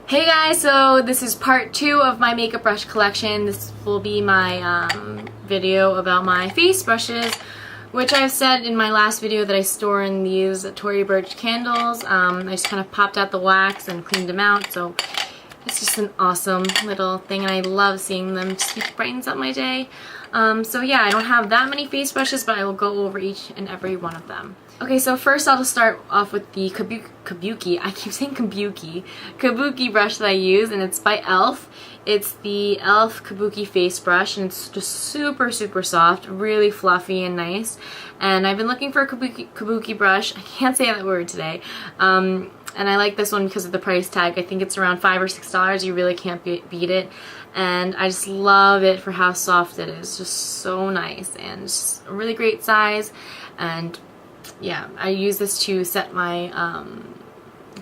Hey guys, so this is part 2 of my makeup brush collection. This will be my video about my face brushes, which I've said in my last video that I store in these Tory Burch candles. I just kind of popped out the wax and cleaned them out, so it's just an awesome little thing and I love seeing them. It just brightens up my day. So yeah, I don't have that many face brushes, but I will go over each and every one of them. Okay, so first I'll just start off with the Kabuki. I keep saying Kabuki brush that I use, and it's by e.l.f. It's the e.l.f. Kabuki face brush, and it's just super soft, really fluffy and nice. And I've been looking for a Kabuki brush. I can't say that word today. And I like this one because of the price tag. I think it's around $5 or $6. You really can't beat it. And I just love it for how soft it is. Just so nice, and it's just a really great size. And yeah, I use this to set my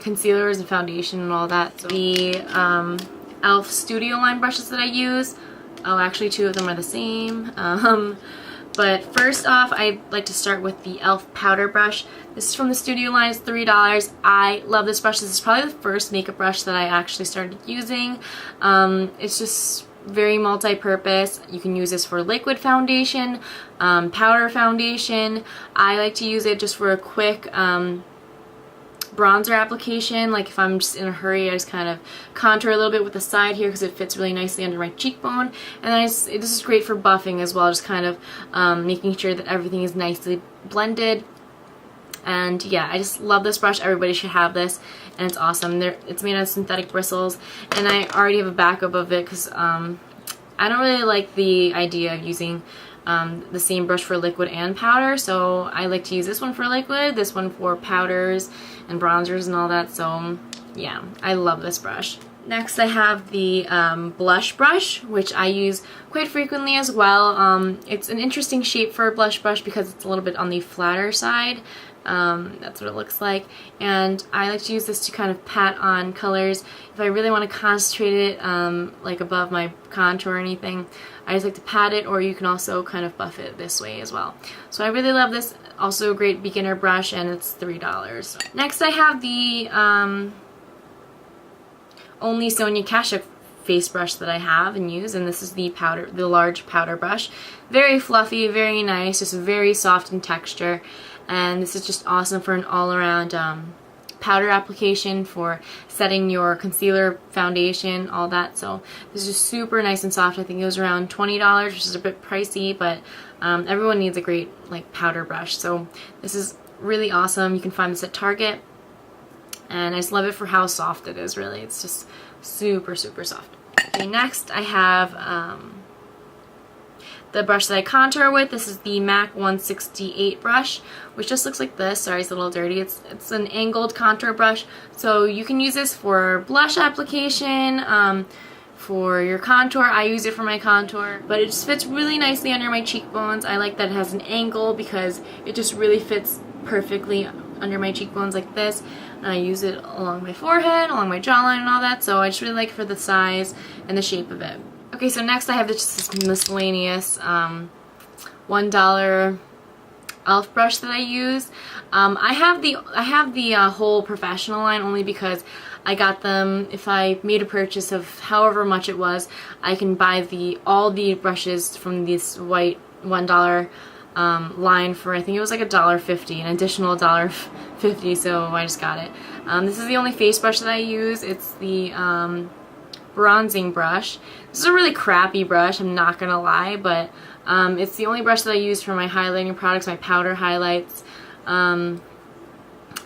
concealers and foundation and all that. So the e.l.f. Studio line brushes that I use, oh actually 2 of them are the same. But first off, I like to start with the e.l.f. powder brush. This is from the Studio line, it's $3. I love this brush. This is probably the first makeup brush that I actually started using. It's just very multi-purpose. You can use this for liquid foundation, powder foundation. I like to use it just for a quick bronzer application. Like if I'm just in a hurry, I just kind of contour a little bit with the side here because it fits really nicely under my cheekbone. And then this is great for buffing as well, just kind of making sure that everything is nicely blended. And yeah, I just love this brush. Everybody should have this, and it's awesome. It's made out of synthetic bristles, and I already have a backup of it because I don't really like the idea of using the same brush for liquid and powder, so I like to use this one for liquid, this one for powders and bronzers and all that. So yeah, I love this brush. Next I have the blush brush, which I use quite frequently as well. It's an interesting shape for a blush brush because it's a little bit on the flatter side. That's what it looks like, and I like to use this to kind of pat on colors. If I really want to concentrate it like above my contour or anything, I just like to pat it, or you can also kind of buff it this way as well. So I really love this. Also a great beginner brush, and it's $3. Next I have the only Sonia Kashuk face brush that I have and use, and this is the large powder brush. Very fluffy, very nice, just very soft in texture, and this is just awesome for an all-around powder application, for setting your concealer, foundation, all that. So this is super nice and soft. I think it was around $20, which is a bit pricey, but everyone needs a great like powder brush. So this is really awesome. You can find this at Target, and I just love it for how soft it is. Really, it's just super soft. Okay, next I have the brush that I contour with. This is the MAC 168 brush, which just looks like this. Sorry, it's a little dirty. It's an angled contour brush, so you can use this for blush application, for your contour. I use it for my contour, but it just fits really nicely under my cheekbones. I like that it has an angle because it just really fits perfectly under my cheekbones like this, and I use it along my forehead, along my jawline and all that, so I just really like it for the size and the shape of it. Okay, so next I have this miscellaneous $1 e.l.f. brush that I use. I have the whole professional line only because I got them. If I made a purchase of however much it was, I can buy all the brushes from this white $1 line for, I think it was like $1.50, an additional $1.50, so I just got it. This is the only face brush that I use. It's the bronzing brush. This is a really crappy brush, I'm not gonna lie, but it's the only brush that I use for my highlighting products, my powder highlights, and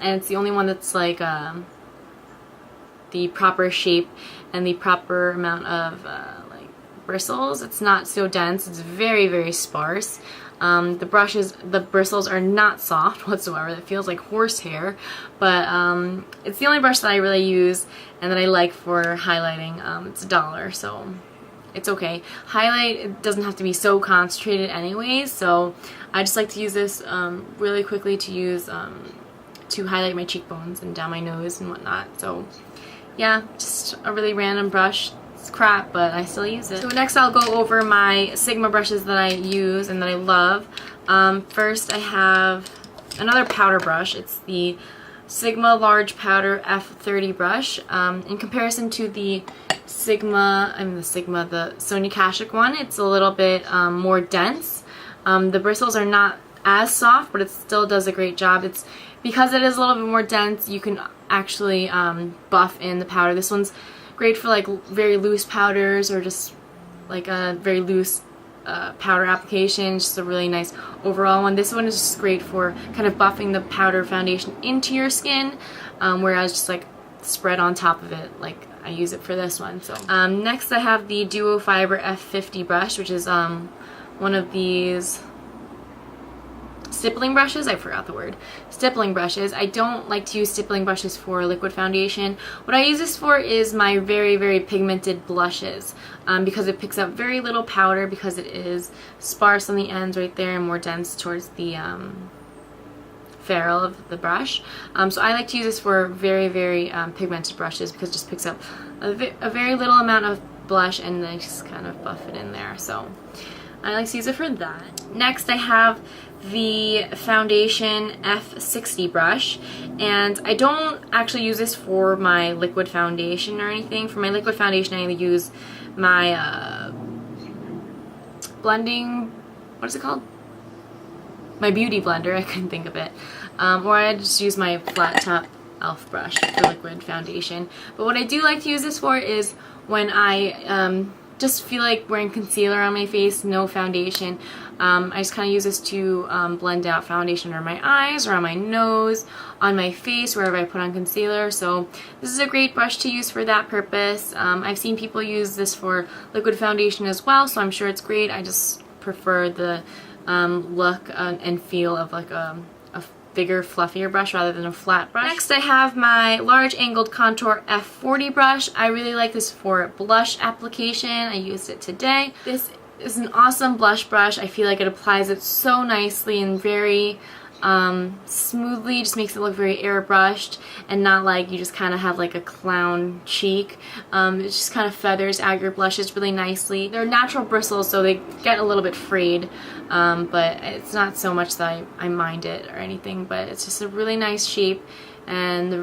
it's the only one that's like the proper shape and the proper amount of like bristles. It's not so dense, it's very sparse. The bristles are not soft whatsoever. It feels like horsehair, but it's the only brush that I really use and that I like for highlighting. It's $1, so it's okay. Highlight, it doesn't have to be so concentrated anyways, so I just like to use this really quickly to highlight my cheekbones and down my nose and whatnot. So yeah, just a really random brush. It's crap, but I still use it. So next I'll go over my Sigma brushes that I use and that I love. First I have another powder brush. It's the Sigma Large Powder F30 brush. In comparison to the Sonia Kashuk one, it's a little bit more dense. The bristles are not as soft, but it still does a great job. It's because it is a little bit more dense, you can actually buff in the powder. This one's great for like very loose powders or just like a very loose powder application, just a really nice overall one. This one is just great for kind of buffing the powder foundation into your skin, whereas just like spread on top of it, like I use it for this one. So next I have the Duo Fibre F50 brush, which is one of these stippling brushes. I forgot the word. Stippling brushes. I don't like to use stippling brushes for liquid foundation. What I use this for is my very, very pigmented blushes, because it picks up very little powder, because it is sparse on the ends right there and more dense towards the ferrule of the brush. So I like to use this for very, very pigmented brushes, because it just picks up a very little amount of blush and then just kind of buff it in there. So I like to use it for that. Next I have the Foundation F60 brush, and I don't actually use this for my liquid foundation or anything. For my liquid foundation I use my blending, what is it called? My beauty blender, I couldn't think of it. Or I just use my flat top e.l.f. brush for liquid foundation. But what I do like to use this for is when I just feel like wearing concealer on my face, no foundation. I just kind of use this to blend out foundation under my eyes or on my nose, on my face, wherever I put on concealer. So this is a great brush to use for that purpose. I've seen people use this for liquid foundation as well, so I'm sure it's great. I just prefer the look and feel of like a bigger, fluffier brush rather than a flat brush. Next I have my large angled contour F40 brush. I really like this for blush application. I used it today. This is an awesome blush brush. I feel like it applies it so nicely and very smoothly, just makes it look very airbrushed and not like you just kind of have like a clown cheek. It just kind of feathers out your blushes really nicely. They're natural bristles, so they get a little bit frayed, but it's not so much that I mind it or anything, but it's just a really nice shape and a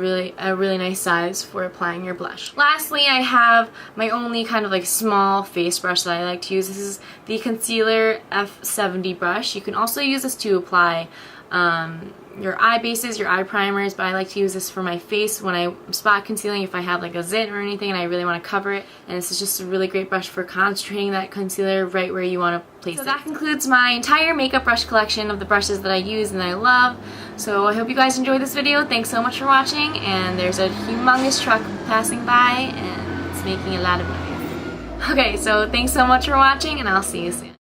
really nice size for applying your blush. Lastly, I have my only kind of like small face brush that I like to use. This is the Concealer F70 brush. You can also use this to apply your eye bases, your eye primers, but I like to use this for my face when I'm spot concealing, if I have like a zit or anything and I really want to cover it. And this is just a really great brush for concentrating that concealer right where you want to place it. So that concludes my entire makeup brush collection of the brushes that I use and that I love. So I hope you guys enjoyed this video. Thanks so much for watching, and there's a humongous truck passing by and it's making a lot of noise. Okay, so thanks so much for watching, and I'll see you soon.